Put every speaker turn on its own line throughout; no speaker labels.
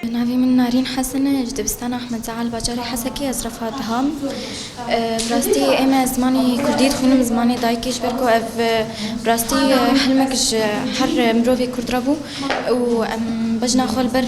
نافي من نارين حسنة جدبستان أحمد زعل باجاري حسكي أزرف هام براستي إما زماني كرديت خوينم زماني دايكيش بركو أف براستي حلمك حر مروفي كردربو و بجنا خال بر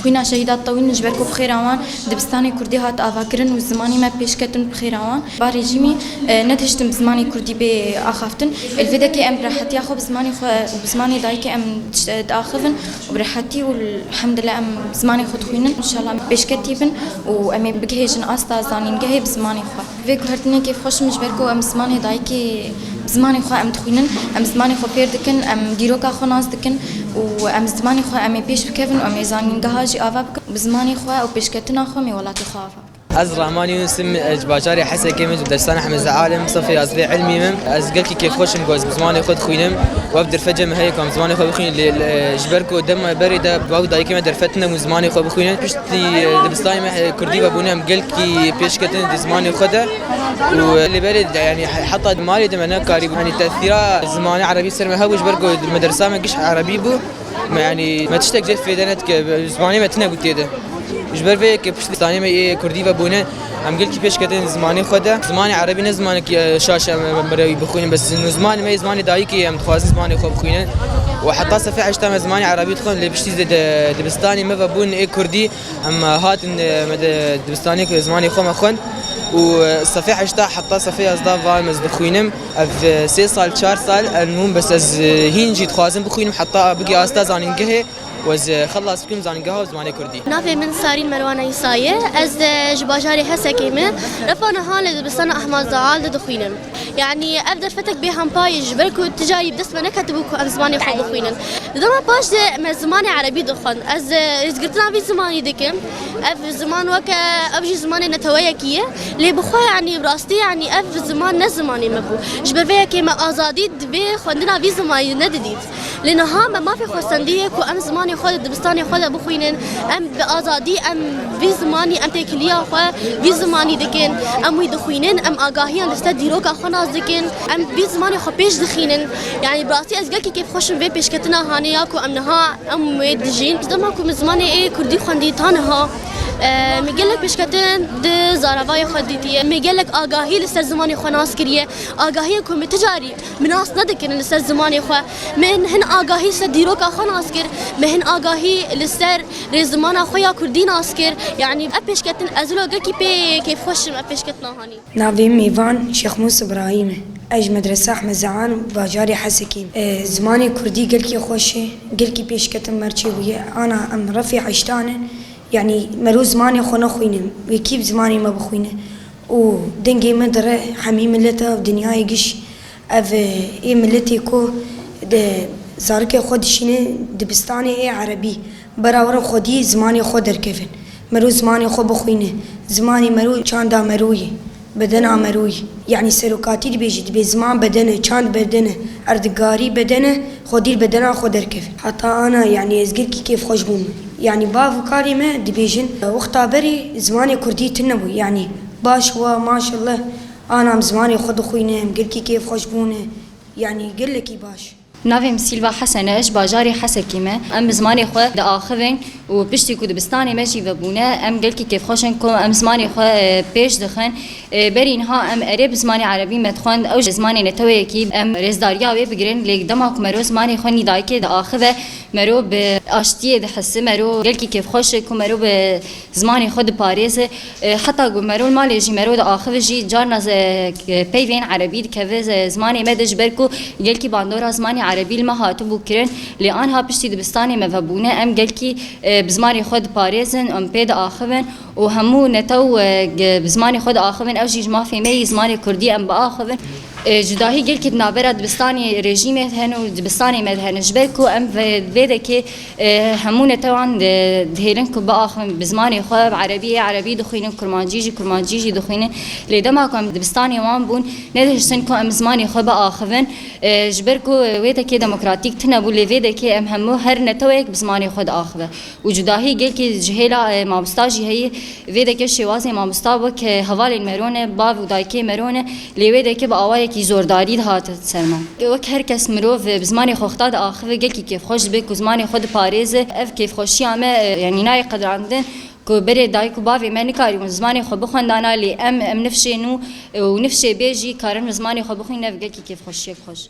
خوينا شهيدات طويل نجبركو بخير أوان دبستاني كردي هات آفاكرن وزماني ما بيشكتن بخير أوان باري جيمي نتهشتم زماني كردي بآخافتن الفيدكي أم براحتي أخو بزماني وبزماني دايكي أم تآخذن وبراحتي والحمد لله أم زماني خود خوينن إن شاء الله بيشكتيبن وأمي بجهيجن أستا زانين جهي بزماني خو فيك هرتني كيف خوش مجبركو أم زماني دايكي بزماني خو أم تخوينن أم زماني خو بير دكن أم ديروكا خو ناس دكن وأم زماني خو أمي بيش بكيفن وأمي زانين جهاجي آفا بزماني خو أو بيشكتنا خو مي ولاتي خو آفا
أزرع ماني يوسم باجاري حسن كيمج بدرسان أحمد زعالم صفي أزري علمي من أزقلك كيف خوش نجوز بزماني خود خوينم وأبدر فجأة هيكم زماني خود بخوين جبركو دم بريدة بعود دايك ما درفتنا وزماني خود بخوين بشتي دبستاني ما كردي بابونهم قلك بيش كتن زماني خده واللي بريد يعني حتى مالي دم أنا قريب يعني تأثيرات زماني عربي سر ما هو جبركو المدرسة ما قش عربي بو يعني ما تشتاق جد في دنت زماني ما تنقول تيده جبر فيك بشتاني ما كردي بابونه هم قلت كيفاش كتن زماني خده زماني عربي نه زمانك شاشه مري بخوين بس زماني ما زماني دايكي هم تخواز زماني خو بخوين وحتى صفي عشتا زماني عربي تخون اللي بشتي دبستاني ما بابون كردي هم هات دبستاني زماني خو ما خون والصفي عشتا حتى صفي ازدا فالمز بخوينم في 3 سال 4 سال المهم بس از هين جيت خوازم بخوينم حتى بقي استا زانينجه وز خلص بكم زانينجها وزماني كردي
نافي من سارين مروان عيساية از جباجاري حسكيمة رفعنا حالي بسنة أحمد زعال دخوينم يعني أبدأ فتك بهم بايج بركو تجاري بدس ما نكتبوكو أم زماني خود دخوينن دما باش ما زماني عربي دخن از قلتنا في زماني دكم أف زمان وك أبجي زماني نتويكية اللي بخوا يعني براستي يعني أف زمان نزماني مبو جبر كيما أزادي دبي خندنا في زماني نديد لأنها ما في خستندية كو أم زماني خود دبستاني خود بخوينن أم بأزادي أم في زماني أم تكليا خو في زماني دكين أم ويدخوينن أم آگاهيان لستديروكا خناز دكين أم في زماني خو بيش دخينن يعني براستي أزقلك كيف خوشم في بيشكتنا هانياكو أم نها أم ويدجين دماكو من زماني إيه كردي خندي تانها میگلک بشکتن د زاروای خدیتیه میگلک آگاهی لسر زمانی خو ناس کریه آگاهی کوم تجاری مناس ندکن لسر زمانی خو من هن آگاهی لسر دیروکا خو ناس کر مهن آگاهی لسر رزمانا خویا کردی ناس کر يعني ابشکتن ازلو گکی پی کیف خوشم ابشکتنا هانی
ناویم میوان شیخ موسی ابراهیم اج مدرسه احمد زعان باجاري حسكين زماني كردي قلكي خوشي قلكي بيشكتن مرشي ويا انا ام رفيع عشتانه يعني ملو زماني خونا خوينم وكيف زماني ما بخوينه ودنجي مدرة حمي ملته ودنيا يجش اف اي ملتي كو زارك خود شينه دبستاني اي عربي براور خودي زماني خود ركفن ملو زماني خو بخوينه زماني ملو چاندا مروي بدنا مروي يعني سلوكاتي بيجي بزمان بدنه چاند بدنه اردگاري بدنه خودي بدنا خود ركفن حتى انا يعني ازقلكي كيف خوش بوم يعني بافو كاريمة دبيجن وقتا بري زماني كردي تنبو يعني باش هو ما شاء الله أنا زماني خد خوينه قلكي كيف خوشبونه يعني قلكي باش
نافم سيلفا حسنة اش باجاري حسكيمة ام زماني خو دا اخذن و بشتي كود بستاني ماشي وبونه ام قلكي كيف خوشن كم ام زماني خو بيش دخن برين ها ام قريب زماني عربي مدخن او زماني نتوي كي ام رزداريا وي بگرن ليك دماك مرو زماني خو ني دايكي دا اخذه مرو باشتي دحس مرو قلكي كيف خوش كم مرو بزماني خود باريس حتى مرو المال جي مرو دا اخذ جي جارنا بيفين عربي كذا زماني مدج بركو قلكي باندورا زماني عربي المهاتو بكرن لأنها بشتي دبستاني مفهبونه ام قلكي بزماني خود باريزن ام بيد آخفن وهمو نتو بزماني خود آخفن او جيج ما في مي زماني كردي ام بآخفن جداهي قلكي نابرة دبستاني ريجيمي هن ودبستاني مدهن جبركو ام فيدكي همو نتوان دهيلنكو بآخفن بزماني خو عربي دخينن كرمانجيجي دخينن لدماكم دبستاني وان بون ندهشتنكو ام زماني خو بآخفن جبركو ويدكي ديمقراطيك تنبو لفيدكي ام همو هر نتويك بزماني خود آخفه وجداهي قلكي جهيلا مامستاجي هي فيدكي شوازي مامستابك هوالي المرونة باو دايكي مرونة لويدكي بآوايك کی زورداری هات سرما وک هر کس مرو و زمانی خوختا دا آخر گل کی کیف خوش به زمانی خود پاریز اف کیف خوشی ام یعنی نای قدراندن کو بره دای کو باوی من کاری زمانی خو بخوندانا لی ام نفشینو و نفشه بیجی کارن زمانی خو بخوین نف گل کی کیف خوشی خوش